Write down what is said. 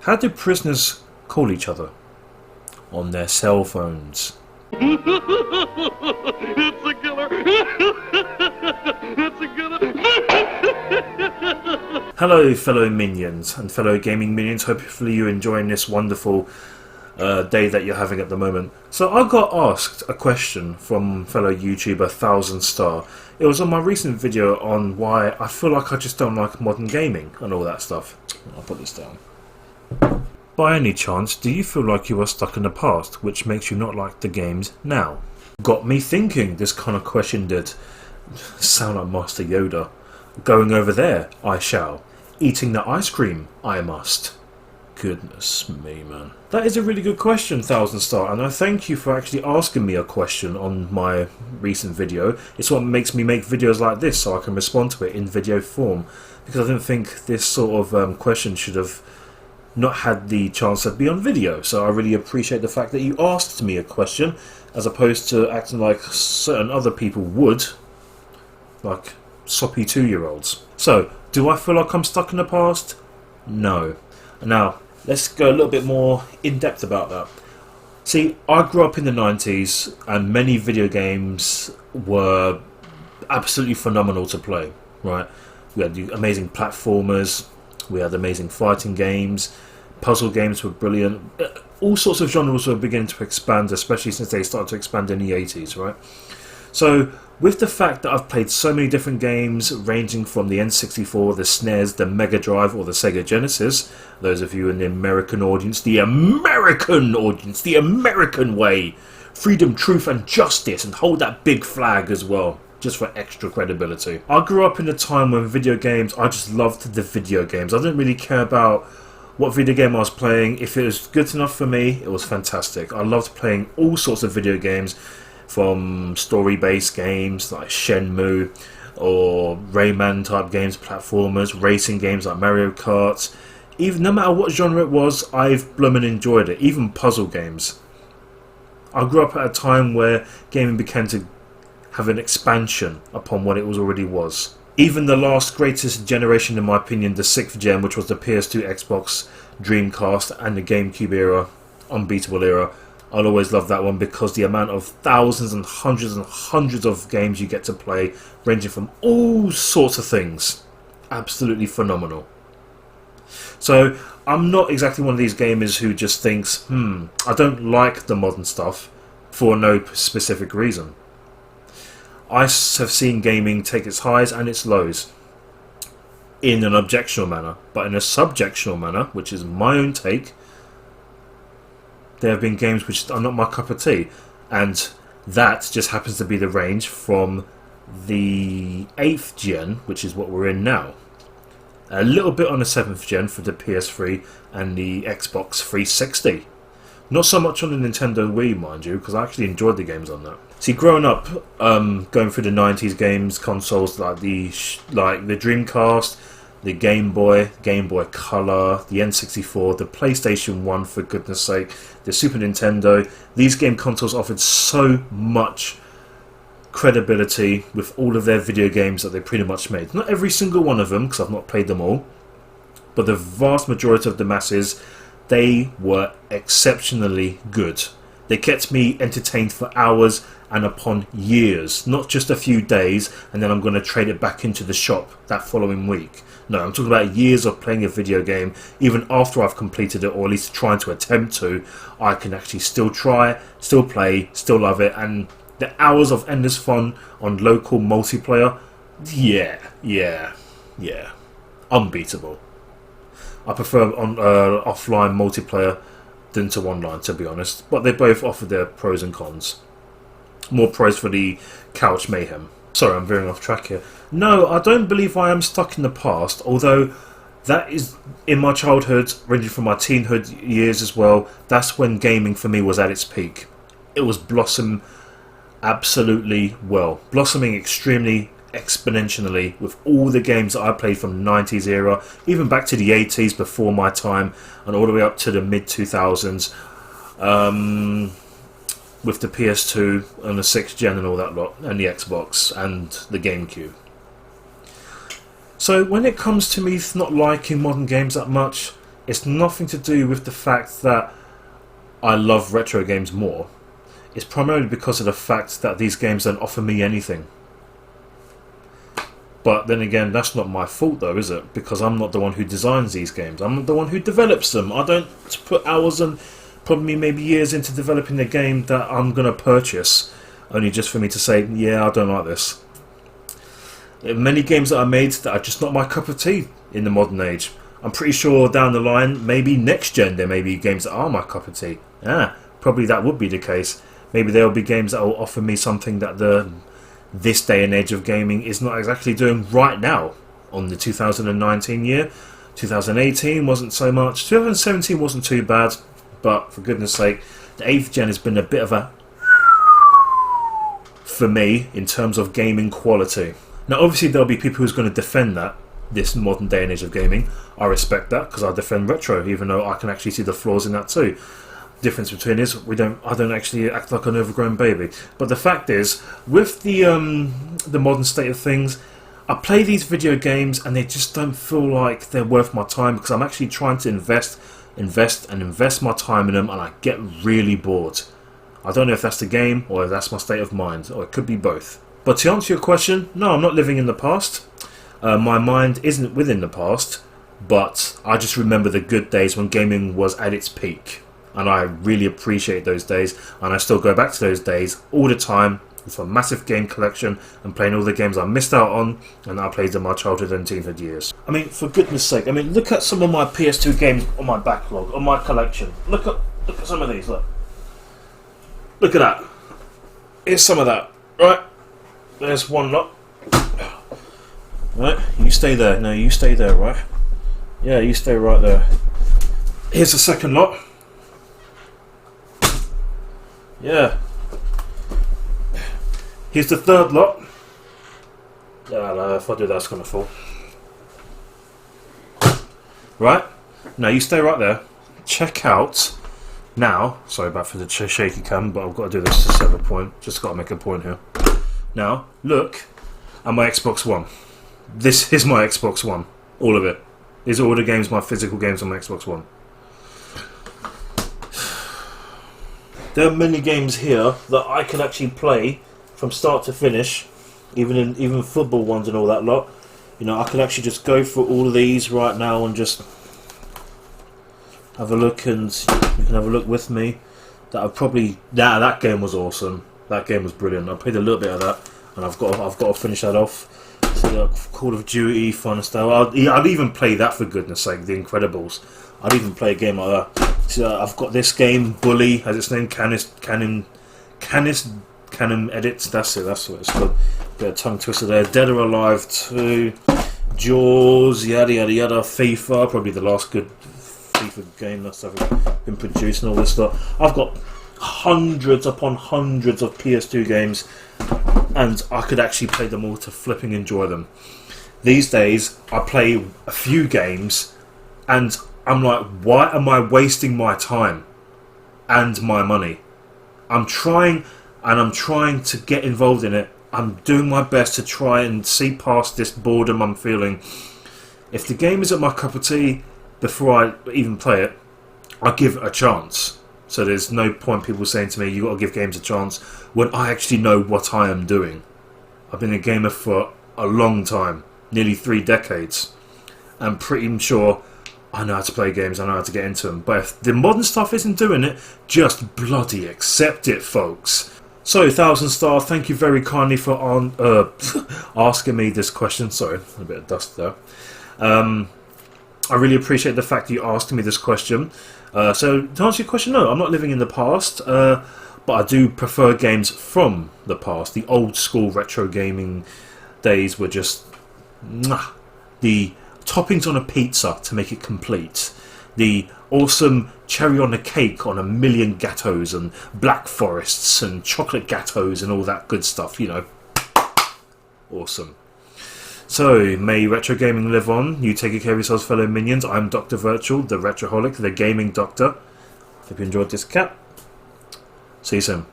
How do prisoners call each other? On their cell phones. It's a killer! It's a killer! Hello fellow minions and fellow gaming minions, hopefully you're enjoying this wonderful day that you're having at the moment. So I got asked a question from fellow YouTuber 1000 Star. It was on my recent video on why I feel like I just don't like modern gaming and all that stuff. I'll put this down. By any chance, do you feel like you are stuck in the past, which makes you not like the games now? Got me thinking, this kind of question did. Sound like Master Yoda. Going over there, I shall. Eating the ice cream, I must. Goodness me, man. That is a really good question, 1000 Star, and I thank you for actually asking me a question on my recent video. It's what makes me make videos like this, so I can respond to it in video form, because I didn't think this sort of question should have not had the chance to be on video. So I really appreciate the fact that you asked me a question, as opposed to acting like certain other people would, like soppy 2-year-olds. So, do I feel like I'm stuck in the past? No. Now, let's go a little bit more in depth about that. See, I grew up in the 90s and many video games were absolutely phenomenal to play, right? We had the amazing platformers, we had amazing fighting games, puzzle games were brilliant. All sorts of genres were beginning to expand, especially since they started to expand in the 80s, right? So, with the fact that I've played so many different games, ranging from the N64, the SNES, the Mega Drive, or the Sega Genesis, those of you in the American audience, the American way, freedom, truth, and justice, and hold that big flag as well, just for extra credibility. I grew up in a time when video games, I just loved the video games. I didn't really care about what video game I was playing. If it was good enough for me, it was fantastic. I loved playing all sorts of video games, from story-based games like Shenmue, or Rayman type games, platformers, racing games like Mario Kart. Even no matter what genre it was, I've bloomin' enjoyed it. Even puzzle games. I grew up at a time where gaming began to have an expansion upon what it already was. Even the last greatest generation, in my opinion, the 6th gen, which was the PS2, Xbox, Dreamcast, and the GameCube era, unbeatable era, I'll always love that one because the amount of thousands and hundreds of games you get to play, ranging from all sorts of things. Absolutely phenomenal. So, I'm not exactly one of these gamers who just thinks, I don't like the modern stuff for no specific reason. I have seen gaming take its highs and its lows in an objectional manner, but in a subjectional manner, which is my own take, there have been games which are not my cup of tea, and that just happens to be the range from the 8th gen, which is what we're in now, a little bit on the 7th gen for the PS3 and the Xbox 360. Not so much on the Nintendo Wii, mind you, because I actually enjoyed the games on that. See, growing up, going through the 90s games, consoles like the Dreamcast, the Game Boy Color, the N64, the PlayStation 1 for goodness sake, the Super Nintendo, these game consoles offered so much credibility with all of their video games that they pretty much made. Not every single one of them, because I've not played them all, but the vast majority of the masses, they were exceptionally good. They kept me entertained for hours and upon years, not just a few days and then I'm going to trade it back into the shop that following week. No, I'm talking about years of playing a video game. Even after I've completed it, or at least trying to attempt to, I can actually still try, still play, still love it, and the hours of endless fun on local multiplayer, yeah, unbeatable. I prefer on offline multiplayer than to online, to be honest, but they both offer their pros and cons. More pros for the couch mayhem. Sorry, I'm veering off track here. No, I don't believe I am stuck in the past, although that is in my childhood, ranging from my teenhood years as well. That's when gaming for me was at its peak. It was blossoming absolutely well, blossoming extremely exponentially with all the games that I played from the 90s era, even back to the 80s before my time, and all the way up to the mid 2000s. With the PS2 and the 6th gen and all that lot, and the Xbox and the GameCube. So when it comes to me not liking modern games that much, it's nothing to do with the fact that I love retro games more. It's primarily because of the fact that these games don't offer me anything. But then again, that's not my fault though, is it? Because I'm not the one who designs these games. I'm not the one who develops them. I don't put hours and probably maybe years into developing a game that I'm going to purchase, only just for me to say, yeah, I don't like this. There are many games that I made that are just not my cup of tea in the modern age. I'm pretty sure down the line, maybe next gen, there may be games that are my cup of tea. Probably that would be the case. Maybe there will be games that will offer me something that this day and age of gaming is not exactly doing right now on the 2019 year. 2018 wasn't so much. 2017 wasn't too bad, but for goodness sake, the 8th gen has been a bit of a for me in terms of gaming quality. Now obviously there'll be people who's going to defend that, this modern day and age of gaming. I respect that because I defend retro, even though I can actually see the flaws in that too. Difference between is I don't actually act like an overgrown baby. But the fact is, with the modern state of things, I play these video games and they just don't feel like they're worth my time because I'm actually trying to invest my time in them, and I get really bored. I don't know if that's the game or if that's my state of mind, or it could be both. But to answer your question, no, I'm not living in the past. My mind isn't within the past, but I just remember the good days when gaming was at its peak. And I really appreciate those days, and I still go back to those days all the time with a massive game collection and playing all the games I missed out on and I played in my childhood and teenhood years. I mean, for goodness sake, I mean, look at some of my PS2 games on my backlog, on my collection. Look at some of these, look. Look at that. Here's some of that, right? There's one lot. Right, you stay there. No, you stay there, right? Yeah, you stay right there. Here's the second lot. Yeah. Here's the third lot. No, if I do that, it's going to fall. Right? Now, you stay right there. Check out. Now, sorry about for the shaky cam, but I've got to do this to serve a point. Just got to make a point here. Now, look at my Xbox One. This is my Xbox One. All of it. These are all the games, my physical games on my Xbox One. There are many games here that I can actually play from start to finish, even football ones and all that lot. You know, I can actually just go through all of these right now and just have a look, and you can have a look with me. That game was awesome. That game was brilliant. I played a little bit of that, and I've got to finish that off. So, Call of Duty, fun stuff. I'd even play that, for goodness sake, The Incredibles. I'd even play a game like that. So I've got this game, Bully, as its name, Canon Edits. That's it. That's what it's called. Bit of tongue twister there. Dead or Alive 2, Jaws, yada yada yada. FIFA, probably the last good FIFA game that's ever been produced, and all this stuff. I've got hundreds upon hundreds of PS2 games, and I could actually play them all to flipping enjoy them. These days, I play a few games, and I'm like, why am I wasting my time and my money? I'm trying to get involved in it. I'm doing my best to try and see past this boredom I'm feeling. If the game isn't my cup of tea, before I even play it, I give it a chance. So there's no point people saying to me, you got to give games a chance, when I actually know what I am doing. I've been a gamer for a long time, nearly 3 decades. I'm pretty sure I know how to play games, I know how to get into them. But if the modern stuff isn't doing it, just bloody accept it, folks. So, 1000 Star, thank you very kindly for asking me this question. Sorry, a bit of dust there. I really appreciate the fact that you asked me this question. So, to answer your question, no, I'm not living in the past, but I do prefer games from the past. The old school retro gaming days were just the toppings on a pizza to make it complete. The awesome cherry on the cake on a million gatos and black forests and chocolate gatos and all that good stuff, you know. Awesome. So, may retro gaming live on. You take care of yourselves, fellow minions. I'm Dr. Virtual, the Retroholic, the gaming doctor. Hope you enjoyed this cat. See you soon.